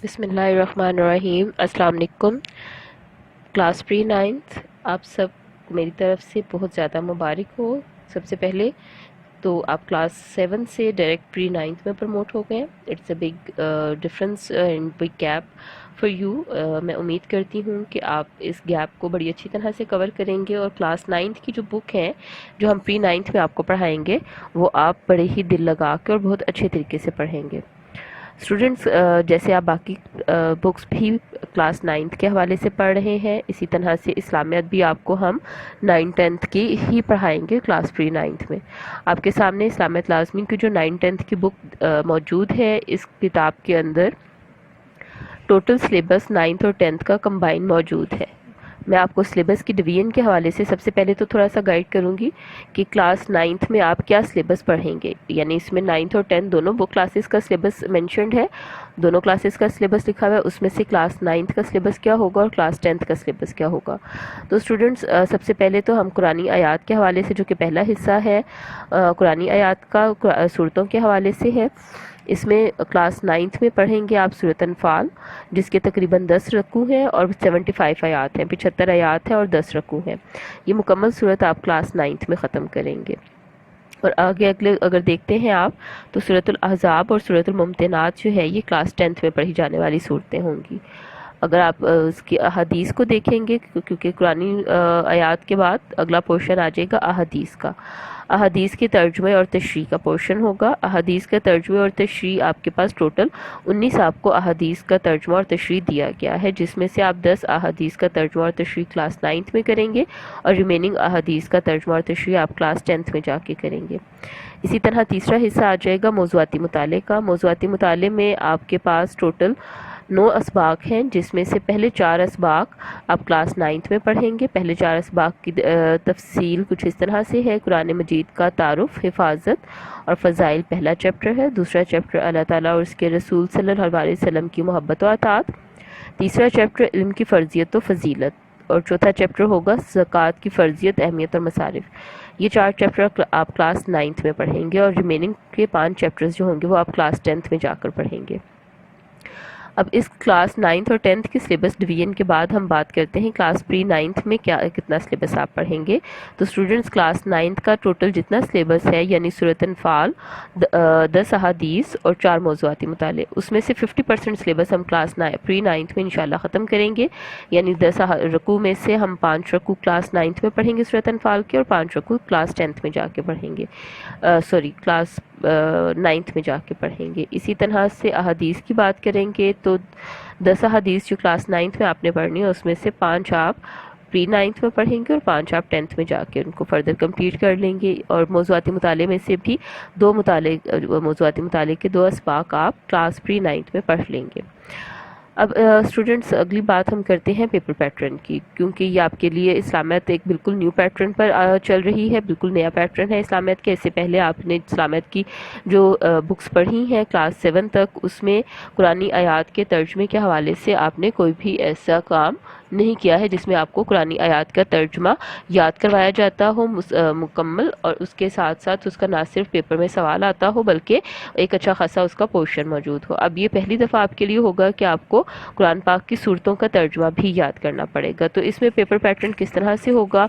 بسم اللہ الرحمن الرحیم۔ السلام علیکم کلاس پری نائنتھ، آپ سب میری طرف سے بہت زیادہ مبارک ہو۔ سب سے پہلے تو آپ کلاس 7 سے ڈائریکٹ پری نائنتھ میں پروموٹ ہو گئے۔ It's a big difference and big gap for you. میں امید کرتی ہوں کہ آپ اس گیپ کو بڑی اچھی طرح سے کور کریں گے، اور کلاس 9 کی جو بک ہے جو ہم پری نائنتھ میں آپ کو پڑھائیں گے وہ آپ بڑے ہی دل لگا کے اور بہت اچھے طریقے سے پڑھیں گے۔ اسٹوڈینٹس، جیسے آپ باقی بکس بھی کلاس 9 کے حوالے سے پڑھ رہے ہیں، اسی طرح سے اسلامیات بھی آپ کو ہم 9-10 کی ہی پڑھائیں گے کلاس پری 9 میں۔ آپ کے سامنے اسلامیات لازمی کی جو 9-10 کی بک موجود ہے، اس کتاب کے اندر ٹوٹل سلیبس 9 اور 10 کا کمبائن موجود ہے۔ میں آپ کو سلیبس کی ڈویژن کے حوالے سے سب سے پہلے تو تھوڑا سا گائیڈ کروں گی کہ کلاس 9 میں آپ کیا سلیبس پڑھیں گے، یعنی اس میں 9 اور 10 دونوں بک کلاسز کا سلیبس مینشنڈ ہے، دونوں کلاسز کا سلیبس لکھا ہوا ہے۔ اس میں سے کلاس 9 کا سلیبس کیا ہوگا اور کلاس 10 کا سلیبس کیا ہوگا۔ تو اسٹوڈنٹس، سب سے پہلے تو ہم قرآنی آیات کے حوالے سے، جو کہ پہلا حصہ ہے قرآنی آیات کا، صورتوں کے حوالے سے ہے۔ اس میں کلاس 9 میں پڑھیں گے آپ سورۃ انفال، جس کے تقریباً 10 رکوع ہیں اور 75 آیات ہیں، 75 آیات ہیں اور 10 رکوع ہیں۔ یہ مکمل صورت آپ کلاس 9 میں ختم کریں گے۔ اور آگے اگر دیکھتے ہیں آپ تو سورۃ الاحزاب اور سورۃ الممتحنات جو ہے یہ کلاس 10 میں پڑھی جانے والی صورتیں ہوں گی۔ اگر آپ اس کی احادیث کو دیکھیں گے، کیونکہ قرآنی آیات کے بعد اگلا پورشن آ جائے گا احادیث کا، احادیث کے ترجمے اور تشریح کا پورشن ہوگا۔ احادیث کا ترجمے اور تشریح آپ کے پاس ٹوٹل 19 آپ کو احادیث کا ترجمہ اور تشریح دیا گیا ہے، جس میں سے آپ 10 احادیث کا ترجمہ اور تشریح کلاس 9 میں کریں گے، اور ریمیننگ احادیث کا ترجمہ اور تشریح آپ کلاس 10 میں جا کے کریں گے۔ اسی طرح تیسرا حصہ آ جائے گا موضوعاتی مطالعے کا۔ موضوعاتی مطالعے میں آپ کے پاس ٹوٹل 9 اسباق ہیں، جس میں سے پہلے 4 اسباق آپ کلاس 9 میں پڑھیں گے۔ پہلے 4 اسباق کی تفصیل کچھ اس طرح سے ہے: قرآن مجید کا تعارف، حفاظت اور فضائل پہلا چیپٹر ہے۔ دوسرا چیپٹر اللہ تعالیٰ اور اس کے رسول صلی اللہ علیہ وسلم کی محبت و اطاعت۔ تیسرا چیپٹر علم کی فرضیت و فضیلت، اور چوتھا چیپٹر ہوگا زکوٰۃ کی فرضیت، اہمیت اور مصارف۔ یہ 4 چیپٹر آپ کلاس 9 میں پڑھیں گے، اور ریمیننگ کے 5 چیپٹرز جو ہوں گے وہ آپ کلاس 10 میں جا کر پڑھیں گے۔ اب اس کلاس 9 اور 10 کی سلیبس ڈویژن کے بعد ہم بات کرتے ہیں کلاس پری 9 میں کتنا سلیبس آپ پڑھیں گے۔ تو اسٹوڈنٹس، کلاس 9 کا ٹوٹل جتنا سلیبس ہے، یعنی سورۃ انفال، 10 احادیث اور 4 موضوعاتی مطالعے، اس میں سے 50% سلیبس ہم کلاس پری 9 میں انشاءاللہ ختم کریں گے۔ یعنی 10 رکوع میں سے ہم 5 رکوع کلاس 9 میں پڑھیں گے سورۃ انفال کے، اور 5 رکوع کلاس 10 میں جا کے پڑھیں گے، کلاس 9 میں جا کے پڑھیں گے۔ اسی طرح سے احادیث کی بات کریں گے تو 10 احادیث جو کلاس 9 میں آپ نے پڑھنی ہے، اس میں سے 5 آپ پری 9 میں پڑھیں گے، اور 5 آپ 10 میں جا کے ان کو فردر کمپلیٹ کر لیں گے۔ اور موضوعاتی مطالعے میں سے بھی موضوعاتی مطالعے کے 2 اسباق آپ کلاس پری 9 میں پڑھ لیں گے۔ اب اسٹوڈنٹس، اگلی بات ہم کرتے ہیں پیپر پیٹرن کی، کیونکہ یہ آپ کے لیے اسلامیات ایک بالکل نیو پیٹرن پر چل رہی ہے، بالکل نیا پیٹرن ہے اسلامیات کے۔ اس سے پہلے آپ نے اسلامیات کی جو بکس پڑھی ہیں کلاس 7 تک، اس میں قرآنی آیات کے ترجمے کے حوالے سے آپ نے کوئی بھی ایسا کام نہیں کیا ہے جس میں آپ کو قرآنی آیات کا ترجمہ یاد کروایا جاتا ہو مکمل، اور اس کے ساتھ ساتھ اس کا نہ صرف پیپر میں سوال آتا ہو بلکہ ایک اچھا خاصا اس کا پورشن موجود ہو۔ اب یہ پہلی دفعہ آپ کے لیے ہوگا کہ آپ کو قرآن پاک کی صورتوں کا ترجمہ بھی یاد کرنا پڑے گا۔ تو اس میں پیپر پیٹرن کس طرح سے ہوگا؟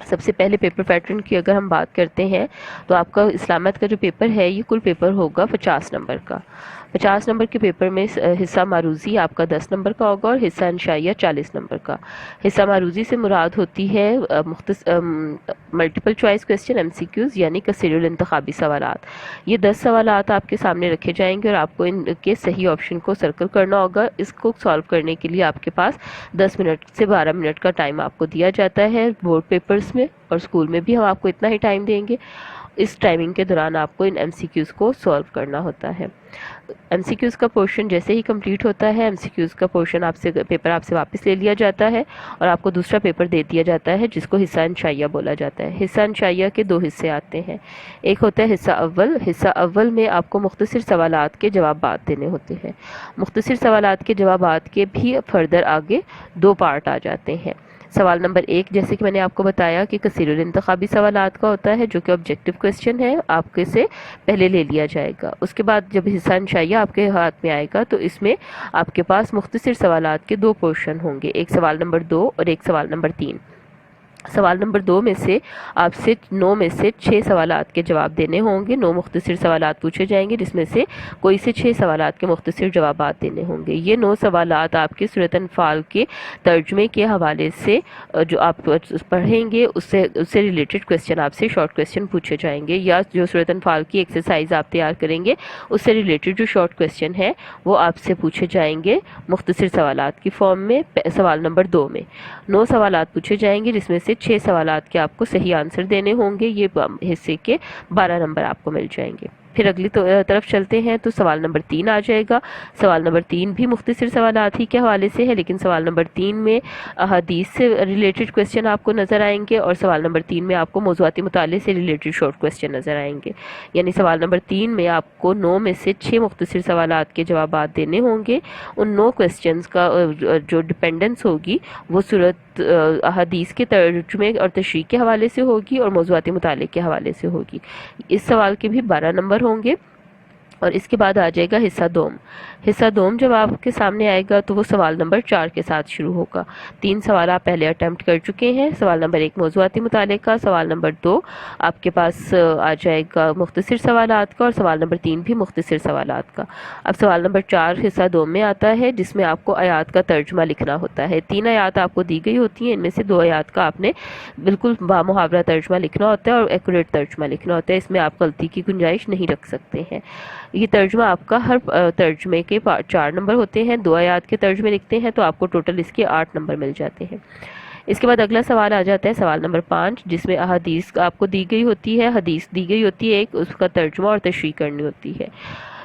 سب سے پہلے پیپر پیٹرن کی اگر ہم بات کرتے ہیں تو آپ کا اسلامیات کا جو پیپر ہے یہ کل پیپر ہوگا 50 نمبر کا۔ 50 نمبر کے پیپر میں حصہ معروضی آپ کا 10 نمبر کا ہوگا، اور حصہ انشائیہ 40 نمبر کا۔ حصہ معروضی سے مراد ہوتی ہے ملٹیپل چوائس کویسچن MCQs، یعنی کثیر الانتخابی سوالات۔ یہ 10 سوالات آپ کے سامنے رکھے جائیں گے، اور آپ کو ان کے صحیح آپشن کو سرکل کرنا ہوگا۔ اس کو سالو کرنے کے لیے آپ کے پاس 10 منٹ سے 12 منٹ کا ٹائم آپ کو دیا جاتا ہے بورڈ پیپرز میں، اور اسکول میں بھی ہم آپ کو اتنا ہی ٹائم دیں گے۔ اس ٹائمنگ کے دوران آپ کو ان MCQs کو سالو کرنا ہوتا ہے۔ MCQs کا پورشن جیسے ہی کمپلیٹ ہوتا ہے، MCQs کا پورشن پیپر آپ سے واپس لے لیا جاتا ہے، اور آپ کو دوسرا پیپر دے دیا جاتا ہے جس کو حصہ انشائیہ بولا جاتا ہے۔ حصہ انشائیہ کے 2 حصے آتے ہیں۔ ایک ہوتا ہے حصہ اول۔ حصہ اول میں آپ کو مختصر سوالات کے جوابات دینے ہوتے ہیں۔ مختصر سوالات کے جوابات کے بھی فردر آگے 2 پارٹ آ جاتے ہیں۔ سوال نمبر 1 جیسے کہ میں نے آپ کو بتایا کہ کثیر الانتخابی سوالات کا ہوتا ہے، جو کہ آبجیکٹو کویسچن ہے، آپ کے سے پہلے لے لیا جائے گا۔ اس کے بعد جب حصہ انشائیہ آپ کے ہاتھ میں آئے گا تو اس میں آپ کے پاس مختصر سوالات کے 2 پورشن ہوں گے، ایک سوال نمبر 2 اور ایک سوال نمبر 3۔ سوال نمبر 2 میں سے آپ سے 9 میں سے 6 سوالات کے جواب دینے ہوں گے، 9 مختصر سوالات پوچھے جائیں گے جس میں سے کوئی سے 6 سوالات کے مختصر جوابات دینے ہوں گے۔ یہ 9 سوالات آپ کے صورت انفعال کے ترجمے کے حوالے سے جو آپ پڑھیں گے اس سے ریلیٹڈ کویسچن آپ سے شارٹ کویسچن پوچھے جائیں گے، یا جو صورت انفعال کی ایکسرسائز آپ تیار کریں گے اس سے ریلیٹڈ جو شارٹ کویسچن ہے وہ آپ سے پوچھے جائیں گے مختصر سوالات کی فارم میں۔ سوال نمبر 2 میں 9 سوالات پوچھے جائیں گے جس میں سے 6 سوالات کے آپ کو صحیح آنسر دینے ہوں گے، یہ حصے کے 12 نمبر آپ کو مل جائیں گے۔ پھر اگلی طرف چلتے ہیں تو سوال نمبر 3 آ جائے گا۔ سوال نمبر 3 بھی مختصر سوالات ہی کے حوالے سے ہے، لیکن سوال نمبر 3 میں حدیث سے ریلیٹڈ کویسچن آپ کو نظر آئیں گے، اور سوال نمبر 3 میں آپ کو موضوعاتی مطالعے سے ریلیٹڈ شارٹ کویسچن نظر آئیں گے۔ یعنی سوال نمبر 3 میں آپ کو 9 میں سے 6 مختصر سوالات کے جوابات دینے ہوں گے۔ ان 9 کویسچنز کا جو ڈیپینڈنس ہوگی وہ صورت احادیث کے ترجمے اور تشریح کے حوالے سے ہوگی اور موضوعاتی مطالعے کے حوالے سے ہوگی۔ اس سوال کے بھی 12 نمبر ہوں گے۔ اور اس کے بعد آ جائے گا حصہ دوم۔ حصہ دوم جب آپ کے سامنے آئے گا تو وہ سوال نمبر 4 کے ساتھ شروع ہوگا۔ 3 سوال آپ پہلے اٹیمپٹ کر چکے ہیں۔ سوال نمبر 1 موضوعاتی مطالعے کا، سوال نمبر 2 آپ کے پاس آ جائے گا مختصر سوالات کا، اور سوال نمبر 3 بھی مختصر سوالات کا۔ اب سوال نمبر 4 حصہ دوم میں آتا ہے جس میں آپ کو آیات کا ترجمہ لکھنا ہوتا ہے۔ 3 آیات آپ کو دی گئی ہوتی ہیں، ان میں سے 2 آیات کا آپ نے بالکل بامحاورہ ترجمہ لکھنا ہوتا ہے اور ایکوریٹ ترجمہ لکھنا ہوتا ہے، اس میں آپ غلطی کی گنجائش نہیں رکھ سکتے ہیں۔ یہ ترجمہ آپ کا ہر ترجمے کے 4 نمبر ہوتے ہیں، 2 آیات کے ترجمے لکھتے ہیں تو آپ کو ٹوٹل اس کے 8 نمبر مل جاتے ہیں۔ اس کے بعد اگلا سوال آ جاتا ہے سوال نمبر 5 جس میں احادیث آپ کو دی گئی ہوتی ہے، حدیث دی گئی ہوتی ہے ایک، اس کا ترجمہ اور تشریح کرنی ہوتی ہے۔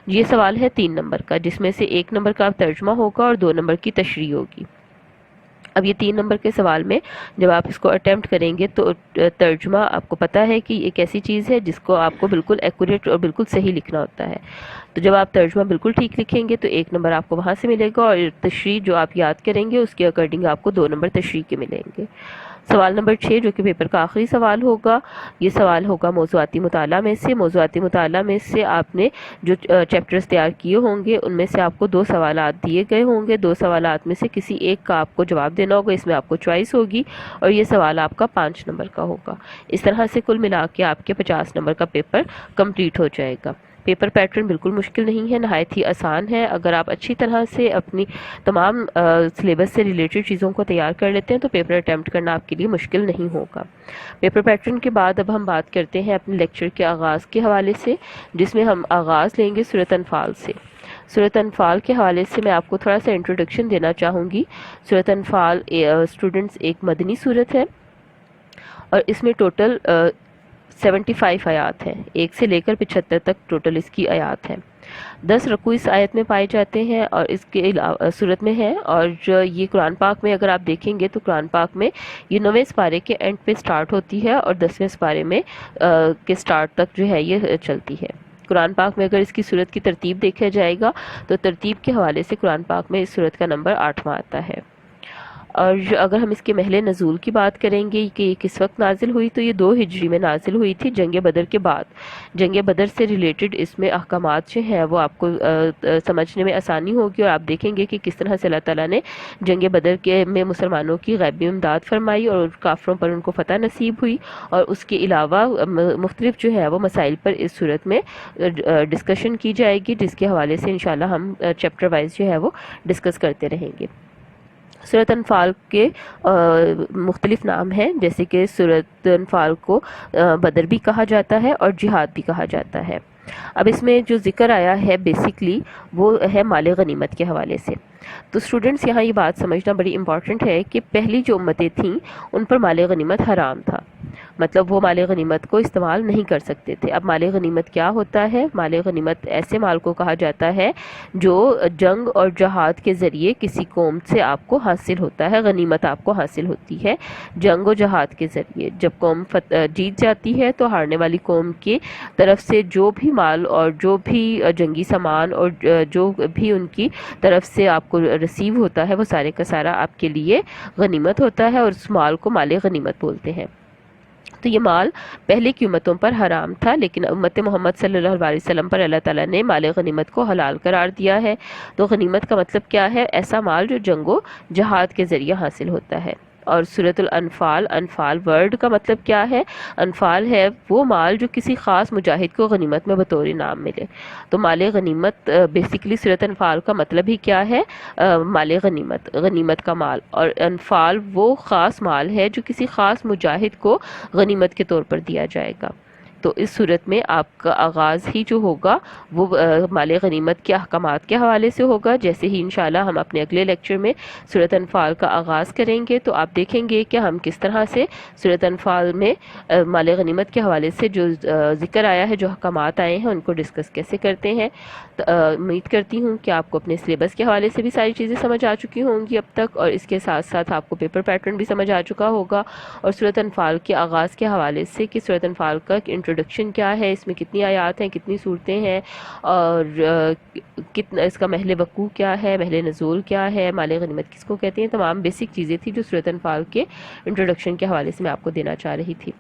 یہ سوال ہے 3 نمبر کا جس میں سے 1 نمبر کا ترجمہ ہوگا اور 2 نمبر کی تشریح ہوگی۔ اب یہ 3 نمبر کے سوال میں جب آپ اس کو اٹیمپٹ کریں گے تو ترجمہ آپ کو پتہ ہے کہ ایک ایسی چیز ہے جس کو آپ کو بالکل ایکوریٹ اور بالکل صحیح لکھنا ہوتا ہے، تو جب آپ ترجمہ بالکل ٹھیک لکھیں گے تو 1 نمبر آپ کو وہاں سے ملے گا، اور تشریح جو آپ یاد کریں گے اس کے اکارڈنگ آپ کو 2 نمبر تشریح کے ملیں گے۔ سوال نمبر 6 جو کہ پیپر کا آخری سوال ہوگا، یہ سوال ہوگا موضوعاتی مطالعہ میں سے۔ موضوعاتی مطالعہ میں سے آپ نے جو چیپٹرز تیار کیے ہوں گے ان میں سے آپ کو 2 سوالات دیے گئے ہوں گے، 2 سوالات میں سے کسی ایک کا آپ کو جواب دینا ہوگا، اس میں آپ کو چوائس ہوگی، اور یہ سوال آپ کا 5 نمبر کا ہوگا۔ اس طرح سے کل ملا کے آپ کے 50 نمبر کا پیپر کمپلیٹ ہو جائے گا۔ پیپر پیٹرن بالکل مشکل نہیں ہے، نہایت ہی آسان ہے۔ اگر آپ اچھی طرح سے اپنی تمام سلیبس سے ریلیٹڈ چیزوں کو تیار کر لیتے ہیں تو پیپر اٹیمپٹ کرنا آپ کے لیے مشکل نہیں ہوگا۔ پیپر پیٹرن کے بعد اب ہم بات کرتے ہیں اپنے لیکچر کے آغاز کے حوالے سے، جس میں ہم آغاز لیں گے سورۃ انفال سے۔ سورۃ انفال کے حوالے سے میں آپ کو تھوڑا سا انٹروڈکشن دینا چاہوں گی۔ سورۃ انفال اسٹوڈنٹس ایک مدنی سورت ہے، اور اس میں ٹوٹل 75 آیات ہیں، 1 سے لے کر 75 تک ٹوٹل اس کی آیات ہیں۔ 10 رکوع اس آیت میں پائے جاتے ہیں اور اس کے علاوہ صورت میں ہیں، اور جو یہ قرآن پاک میں اگر آپ دیکھیں گے تو قرآن پاک میں یہ 9ویں سپارے کے اینڈ پہ سٹارٹ ہوتی ہے اور 10ویں سپارے میں کے سٹارٹ تک جو ہے یہ چلتی ہے۔ قرآن پاک میں اگر اس کی صورت کی ترتیب دیکھا جائے گا تو ترتیب کے حوالے سے قرآن پاک میں اس صورت کا نمبر 8واں آتا ہے۔ اور اگر ہم اس کے محل نزول کی بات کریں گے کہ یہ کس وقت نازل ہوئی تو یہ 2 ہجری میں نازل ہوئی تھی، جنگ بدر کے بعد۔ جنگ بدر سے ریلیٹڈ اس میں احکامات جو ہیں وہ آپ کو سمجھنے میں آسانی ہوگی، اور آپ دیکھیں گے کہ کس طرح سے اللہ تعالیٰ نے جنگ بدر میں مسلمانوں کی غیبی امداد فرمائی اور کافروں پر ان کو فتح نصیب ہوئی، اور اس کے علاوہ مختلف جو ہے وہ مسائل پر اس صورت میں ڈسکشن کی جائے گی، جس کے حوالے سے انشاءاللہ ہم چیپٹر وائز جو ہے وہ ڈسکس کرتے رہیں گے۔ سورۃ انفال کے مختلف نام ہیں، جیسے کہ سورۃ انفال کو بدر بھی کہا جاتا ہے اور جہاد بھی کہا جاتا ہے۔ اب اس میں جو ذکر آیا ہے بیسیکلی وہ ہے مال غنیمت کے حوالے سے۔ تو اسٹوڈنٹس یہاں یہ بات سمجھنا بڑی امپورٹنٹ ہے کہ پہلی جو امتیں تھیں ان پر مال غنیمت حرام تھا، مطلب وہ مال غنیمت کو استعمال نہیں کر سکتے تھے۔ اب مال غنیمت کیا ہوتا ہے؟ مال غنیمت ایسے مال کو کہا جاتا ہے جو جنگ اور جہاد کے ذریعے کسی قوم سے آپ کو حاصل ہوتا ہے، غنیمت آپ کو حاصل ہوتی ہے جنگ و جہاد کے ذریعے۔ جب قوم جیت جاتی ہے تو ہارنے والی قوم کی طرف سے جو بھی مال اور جو بھی جنگی سامان اور جو بھی ان کی طرف سے آپ آپ کو ریسیو ہوتا ہے وہ سارے کا سارا آپ کے لیے غنیمت ہوتا ہے، اور اس مال کو مال غنیمت بولتے ہیں۔ تو یہ مال پہلے کی امتوں پر حرام تھا، لیکن امت محمد صلی اللہ علیہ وسلم پر اللہ تعالیٰ نے مال غنیمت کو حلال قرار دیا ہے۔ تو غنیمت کا مطلب کیا ہے؟ ایسا مال جو جنگ و جہاد کے ذریعے حاصل ہوتا ہے۔ اور سورۃ الانفال، انفال ورڈ کا مطلب کیا ہے؟ انفال ہے وہ مال جو کسی خاص مجاہد کو غنیمت میں بطور انعام ملے۔ تو مال غنیمت بیسیکلی سورۃ انفال کا مطلب ہی کیا ہے؟ مال غنیمت، غنیمت کا مال۔ اور انفال وہ خاص مال ہے جو کسی خاص مجاہد کو غنیمت کے طور پر دیا جائے گا۔ تو اس صورت میں آپ کا آغاز ہی جو ہوگا وہ مال غنیمت کے احکامات کے حوالے سے ہوگا۔ جیسے ہی انشاءاللہ ہم اپنے اگلے لیکچر میں سورۃ انفال کا آغاز کریں گے تو آپ دیکھیں گے کہ ہم کس طرح سے سورۃ انفال میں مال غنیمت کے حوالے سے جو ذکر آیا ہے، جو احکامات آئے ہیں، ان کو ڈسکس کیسے کرتے ہیں۔ امید کرتی ہوں کہ آپ کو اپنے سلیبس کے حوالے سے بھی ساری چیزیں سمجھ آ چکی ہوں گی اب تک، اور اس کے ساتھ ساتھ آپ کو پیپر پیٹرن بھی سمجھ آ چکا ہوگا، اور سورۃ انفال کے آغاز کے حوالے سے کہ سورۃ انفال کا انٹروڈکشن کیا ہے، اس میں کتنی آیات ہیں، کتنی صورتیں ہیں، اور کتنا اس کا محل وقوع کیا ہے، محل نزول کیا ہے، مال غنیمت کس کو کہتے ہیں، تمام بیسک چیزیں تھیں جو سورۃ انفال کے انٹروڈکشن کے حوالے سے میں آپ کو دینا چاہ رہی تھی۔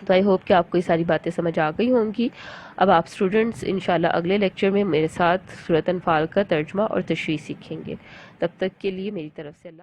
تو آئی ہوپ کہ آپ کو یہ ساری باتیں سمجھ آ گئی ہوں گی۔ اب آپ اسٹوڈنٹس انشاءاللہ اگلے لیکچر میں میرے ساتھ سورۃ انفال کا ترجمہ اور تشریح سیکھیں گے۔ تب تک کے لیے میری طرف سے اللہ